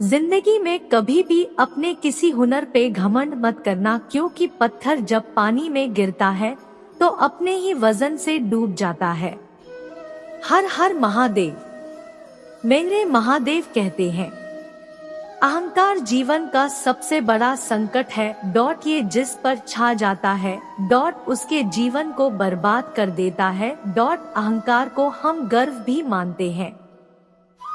जिंदगी में कभी भी अपने किसी हुनर पे घमंड मत करना, क्योंकि पत्थर जब पानी में गिरता है तो अपने ही वजन से डूब जाता है। हर हर महादेव। मेरे महादेव कहते हैं, अहंकार जीवन का सबसे बड़ा संकट है। ये जिस पर छा जाता है उसके जीवन को बर्बाद कर देता है। अहंकार को हम गर्व भी मानते हैं।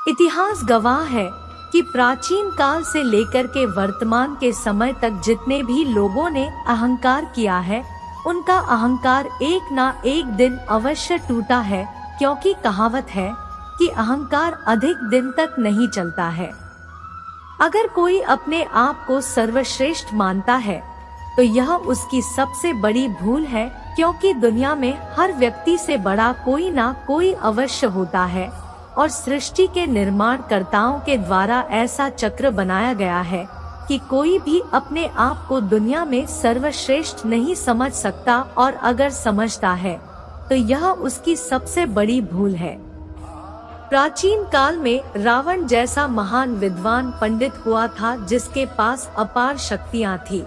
इतिहास गवाह है कि प्राचीन काल से लेकर के वर्तमान के समय तक जितने भी लोगों ने अहंकार किया है, उनका अहंकार एक ना एक दिन अवश्य टूटा है, क्योंकि कहावत है कि अहंकार अधिक दिन तक नहीं चलता है। अगर कोई अपने आप को सर्वश्रेष्ठ मानता है तो यह उसकी सबसे बड़ी भूल है, क्योंकि दुनिया में हर व्यक्ति से बड़ा कोई ना कोई अवश्य होता है और सृष्टि के निर्माणकर्ताओं के द्वारा ऐसा चक्र बनाया गया है कि कोई भी अपने आप को दुनिया में सर्वश्रेष्ठ नहीं समझ सकता, और अगर समझता है तो यह उसकी सबसे बड़ी भूल है। प्राचीन काल में रावण जैसा महान विद्वान पंडित हुआ था, जिसके पास अपार शक्तियां थी।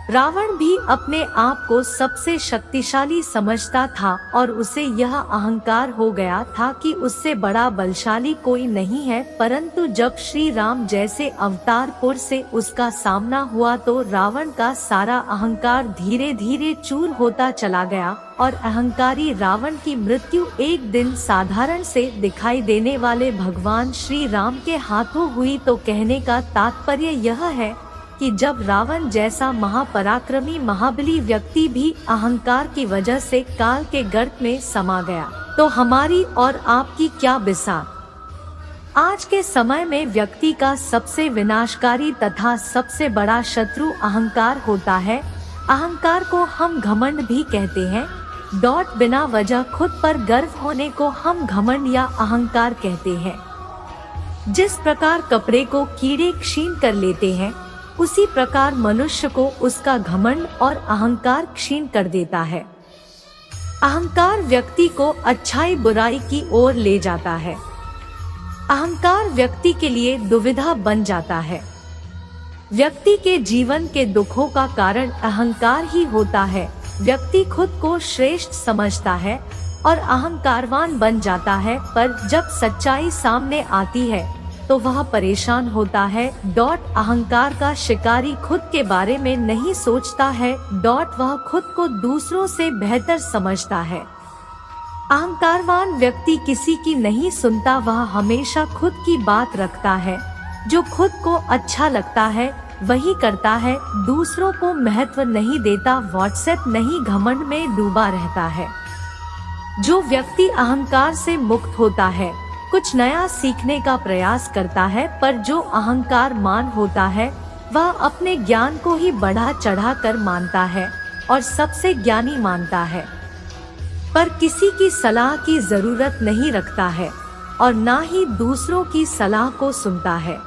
रावण भी अपने आप को सबसे शक्तिशाली समझता था और उसे यह अहंकार हो गया था कि उससे बड़ा बलशाली कोई नहीं है। परंतु जब श्री राम जैसे अवतार पुरुष से उसका सामना हुआ तो रावण का सारा अहंकार धीरे धीरे चूर होता चला गया और अहंकारी रावण की मृत्यु एक दिन साधारण से दिखाई देने वाले भगवान श्री राम के हाथों हुई। तो कहने का तात्पर्य यह है कि जब रावण जैसा महापराक्रमी महाबली व्यक्ति भी अहंकार की वजह से काल के गर्त में समा गया, तो हमारी और आपकी क्या बिसात। आज के समय में व्यक्ति का सबसे विनाशकारी तथा सबसे बड़ा शत्रु अहंकार होता है। अहंकार को हम घमंड भी कहते हैं। बिना वजह खुद पर गर्व होने को हम घमंड या अहंकार कहते हैं। जिस प्रकार कपड़े को कीड़े क्षीण कर लेते हैं, उसी प्रकार मनुष्य को उसका घमंड और अहंकार क्षीण कर देता है। अहंकार व्यक्ति को अच्छाई बुराई की ओर ले जाता है। अहंकार व्यक्ति के लिए दुविधा बन जाता है। व्यक्ति के जीवन के दुखों का कारण अहंकार ही होता है। व्यक्ति खुद को श्रेष्ठ समझता है और अहंकारवान बन जाता है, पर जब सच्चाई सामने आती है तो वह परेशान होता है। अहंकार का शिकारी खुद के बारे में नहीं सोचता है। वह खुद को दूसरों से बेहतर समझता है। अहंकारवान व्यक्ति किसी की नहीं सुनता, वह हमेशा खुद की बात रखता है। जो खुद को अच्छा लगता है वही करता है, दूसरों को महत्व नहीं देता, व्हाट्सएप नहीं घमंड में डूबा रहता है। जो व्यक्ति अहंकार से मुक्त होता है कुछ नया सीखने का प्रयास करता है, पर जो अहंकार मान होता है वह अपने ज्ञान को ही बढ़ा चढ़ा कर मानता है और सबसे ज्ञानी मानता है, पर किसी की सलाह की जरूरत नहीं रखता है और ना ही दूसरों की सलाह को सुनता है।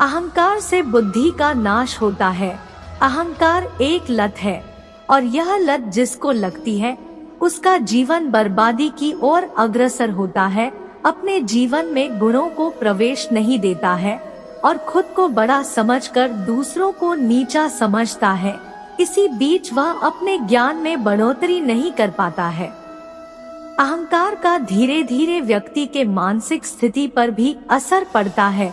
अहंकार से बुद्धि का नाश होता है। अहंकार एक लत है और यह लत जिसको लगती है उसका जीवन बर्बादी की ओर अग्रसर होता है। अपने जीवन में गुणों को प्रवेश नहीं देता है और खुद को बड़ा समझकर दूसरों को नीचा समझता है। इसी बीच वह अपने ज्ञान में बढ़ोतरी नहीं कर पाता है। अहंकार का धीरे धीरे व्यक्ति के मानसिक स्थिति पर भी असर पड़ता है।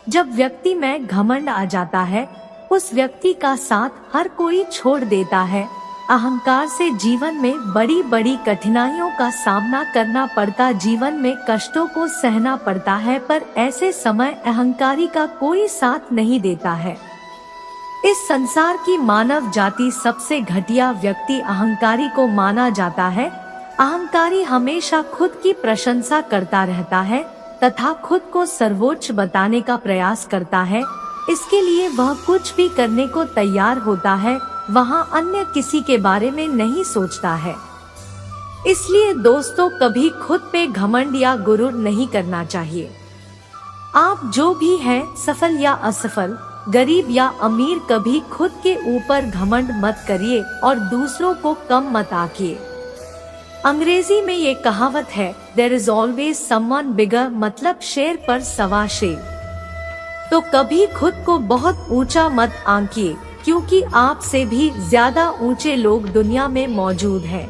जब व्यक्ति में घमंड आ जाता है, उस व्यक्ति का साथ हर कोई छोड़ देता है। अहंकार से जीवन में बड़ी बड़ी कठिनाइयों का सामना करना पड़ता, जीवन में कष्टों को सहना पड़ता है, पर ऐसे समय अहंकारी का कोई साथ नहीं देता है। इस संसार की मानव जाति सबसे घटिया व्यक्ति अहंकारी को माना जाता है। अहंकारी हमेशा खुद की प्रशंसा करता रहता है तथा खुद को सर्वोच्च बताने का प्रयास करता है। इसके लिए वह कुछ भी करने को तैयार होता है, वहाँ अन्य किसी के बारे में नहीं सोचता है। इसलिए दोस्तों, कभी खुद पे घमंड या गुरूर नहीं करना चाहिए। आप जो भी हैं, सफल या असफल, गरीब या अमीर, कभी खुद के ऊपर घमंड मत करिए और दूसरों को कम मत आंकिए। अंग्रेजी में ये कहावत है, देयर इज ऑलवेज समवन बिगर, मतलब शेर पर सवा शेर। तो कभी खुद को बहुत ऊंचा मत आंकिए, क्योंकि आपसे भी ज्यादा ऊंचे लोग दुनिया में मौजूद हैं।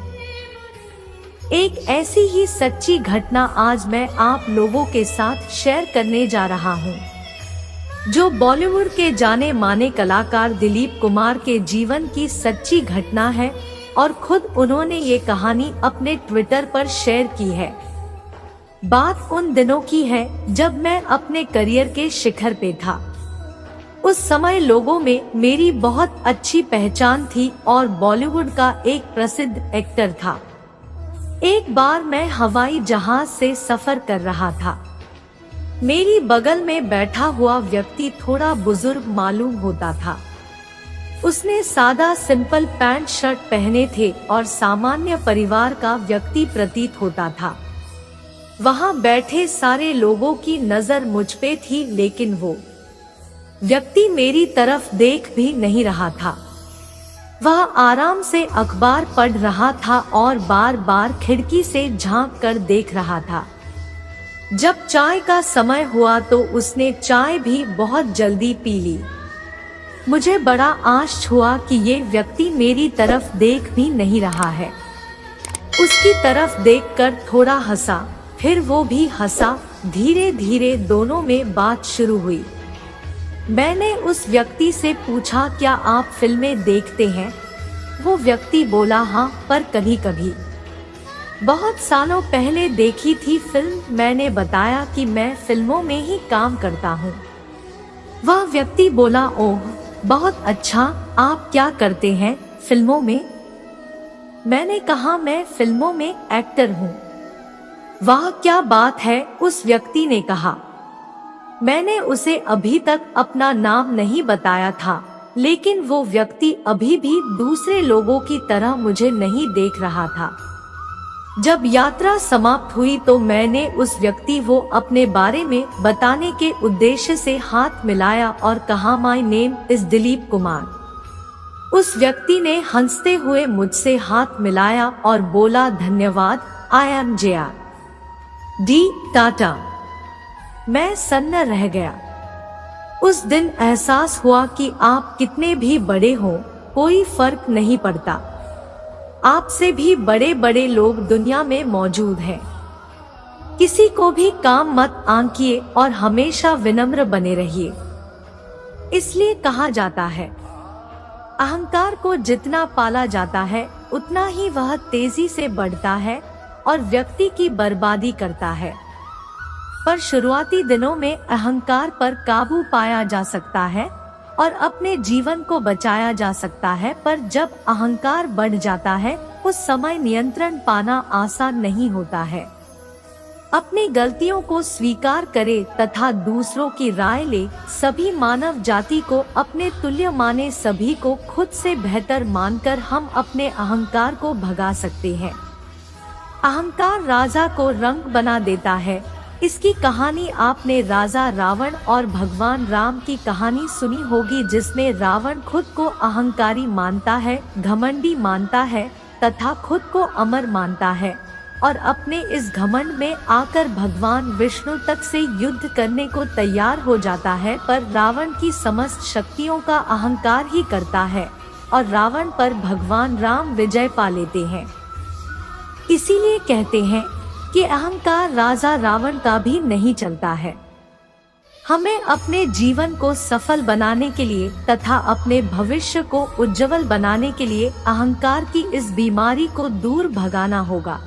एक ऐसी ही सच्ची घटना आज मैं आप लोगों के साथ शेयर करने जा रहा हूँ, जो बॉलीवुड के जाने माने कलाकार दिलीप कुमार के जीवन की सच्ची घटना है और खुद उन्होंने ये कहानी अपने ट्विटर पर शेयर की है। बात उन दिनों की है जब मैं अपने करियर के शिखर पे था। उस समय लोगों में मेरी बहुत अच्छी पहचान थी और बॉलीवुड का एक प्रसिद्ध एक्टर था। एक बार मैं हवाई जहाज से सफर कर रहा था। मेरी बगल में बैठा हुआ व्यक्ति थोड़ा बुजुर्ग मालूम होता था। उसने सादा सिंपल पैंट शर्ट पहने थे और सामान्य परिवार का व्यक्ति प्रतीत होता था। वहां बैठे सारे लोगों की नजर मुझ पे थी, लेकिन वो व्यक्ति मेरी तरफ देख भी नहीं रहा था। वह आराम से अखबार पढ़ रहा था और बार बार खिड़की से झांक कर देख रहा था। जब चाय का समय हुआ तो उसने चाय भी बहुत जल्दी पी ली। मुझे बड़ा आश्चर्य हुआ कि ये व्यक्ति मेरी तरफ देख भी नहीं रहा है। उसकी तरफ देखकर थोड़ा हंसा, फिर वो भी हंसा। धीरे धीरे दोनों में बात शुरू हुई। मैंने उस व्यक्ति से पूछा, क्या आप फिल्में देखते हैं? वो व्यक्ति बोला, हाँ, पर कभी कभी। बहुत सालों पहले देखी थी फिल्म। मैंने बताया कि मैं फिल्मों में ही काम करता हूँ। वह व्यक्ति बोला, ओह बहुत अच्छा, आप क्या करते हैं फिल्मों में? मैंने कहा, मैं फिल्मों में एक्टर हूँ। वाह क्या बात है, उस व्यक्ति ने कहा। मैंने उसे अभी तक अपना नाम नहीं बताया था, लेकिन वो व्यक्ति अभी भी दूसरे लोगों की तरह मुझे नहीं देख रहा था। जब यात्रा समाप्त हुई तो मैंने उस व्यक्ति वो अपने बारे में बताने के उद्देश्य से हाथ मिलाया और कहा, my name is Dilip Kumar. उस व्यक्ति ने हंसते हुए मुझसे हाथ मिलाया और बोला, धन्यवाद, आई एम JR टाटा। मैं सन्न रह गया। उस दिन एहसास हुआ कि आप कितने भी बड़े हो, कोई फर्क नहीं पड़ता। आपसे भी बड़े बड़े लोग दुनिया में मौजूद हैं। किसी को भी काम मत आंकिए और हमेशा विनम्र बने रहिए। इसलिए कहा जाता है, अहंकार को जितना पाला जाता है उतना ही वह तेजी से बढ़ता है और व्यक्ति की बर्बादी करता है। पर शुरुआती दिनों में अहंकार पर काबू पाया जा सकता है और अपने जीवन को बचाया जा सकता है, पर जब अहंकार बढ़ जाता है उस समय नियंत्रण पाना आसान नहीं होता है। अपनी गलतियों को स्वीकार करे तथा दूसरों की राय ले। सभी मानव जाति को अपने तुल्य माने, सभी को खुद से बेहतर मानकर हम अपने अहंकार को भगा सकते हैं। अहंकार राजा को रंग बना देता है। इसकी कहानी आपने राजा रावण और भगवान राम की कहानी सुनी होगी, जिसमें रावण खुद को अहंकारी मानता है, घमंडी मानता है तथा खुद को अमर मानता है और अपने इस घमंड में आकर भगवान विष्णु तक से युद्ध करने को तैयार हो जाता है। पर रावण की समस्त शक्तियों का अहंकार ही करता है और रावण पर भगवान राम विजय पा लेते हैं। इसीलिए कहते हैं कि अहंकार राजा रावण का भी नहीं चलता है। हमें अपने जीवन को सफल बनाने के लिए तथा अपने भविष्य को उज्जवल बनाने के लिए अहंकार की इस बीमारी को दूर भगाना होगा।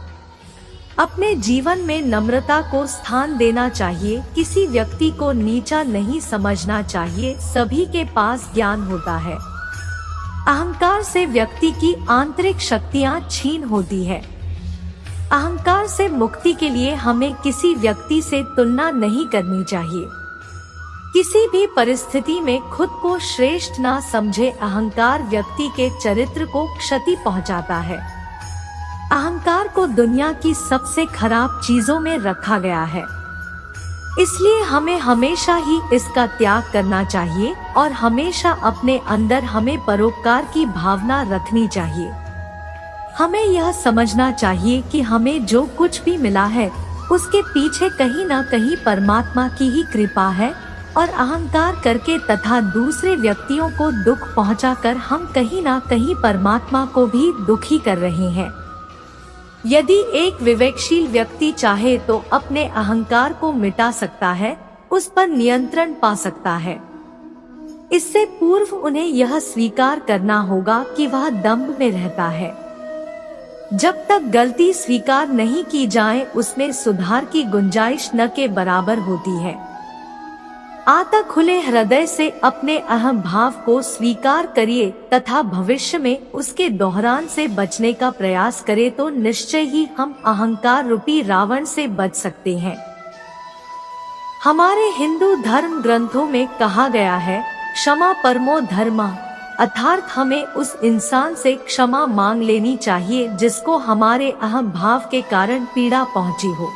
अपने जीवन में नम्रता को स्थान देना चाहिए। किसी व्यक्ति को नीचा नहीं समझना चाहिए। सभी के पास ज्ञान होता है। अहंकार से व्यक्ति की आंतरिक शक्तियां छीन होती है। अहंकार से मुक्ति के लिए हमें किसी व्यक्ति से तुलना नहीं करनी चाहिए। किसी भी परिस्थिति में खुद को श्रेष्ठ ना समझे। अहंकार व्यक्ति के चरित्र को क्षति पहुंचाता है। अहंकार को दुनिया की सबसे खराब चीजों में रखा गया है। इसलिए हमें हमेशा ही इसका त्याग करना चाहिए और हमेशा अपने अंदर हमें परोपकार की भावना रखनी चाहिए। हमें यह समझना चाहिए कि हमें जो कुछ भी मिला है उसके पीछे कहीं ना कहीं परमात्मा की ही कृपा है और अहंकार करके तथा दूसरे व्यक्तियों को दुख पहुंचाकर हम कहीं ना कहीं परमात्मा को भी दुखी कर रहे हैं। यदि एक विवेकशील व्यक्ति चाहे तो अपने अहंकार को मिटा सकता है, उस पर नियंत्रण पा सकता है। इससे पूर्व उन्हें यह स्वीकार करना होगा कि वह दंभ में रहता है। जब तक गलती स्वीकार नहीं की जाए उसमें सुधार की गुंजाइश न के बराबर होती है। अतः खुले हृदय से अपने अहम भाव को स्वीकार करिए तथा भविष्य में उसके दोहरान से बचने का प्रयास करें तो निश्चय ही हम अहंकार रूपी रावण से बच सकते हैं। हमारे हिंदू धर्म ग्रंथों में कहा गया है, क्षमा परमो धर्मः, अर्थात हमें उस इंसान से क्षमा मांग लेनी चाहिए जिसको हमारे अहम भाव के कारण पीड़ा पहुंची हो।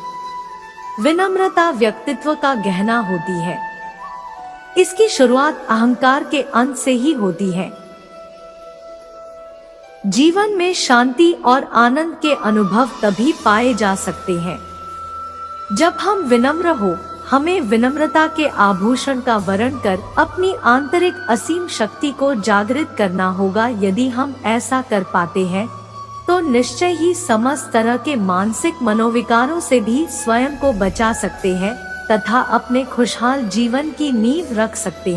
विनम्रता व्यक्तित्व का गहना होती है। इसकी शुरुआत अहंकार के अंत से ही होती है। जीवन में शांति और आनंद के अनुभव तभी पाए जा सकते हैं जब हम विनम्र हो। हमें विनम्रता के आभूषण का वर्ण कर अपनी आंतरिक असीम शक्ति को जागृत करना होगा। यदि हम ऐसा कर पाते हैं तो निश्चय ही समस्त तरह के मानसिक मनोविकारों से भी स्वयं को बचा सकते हैं तथा अपने खुशहाल जीवन की नींव रख सकते हैं।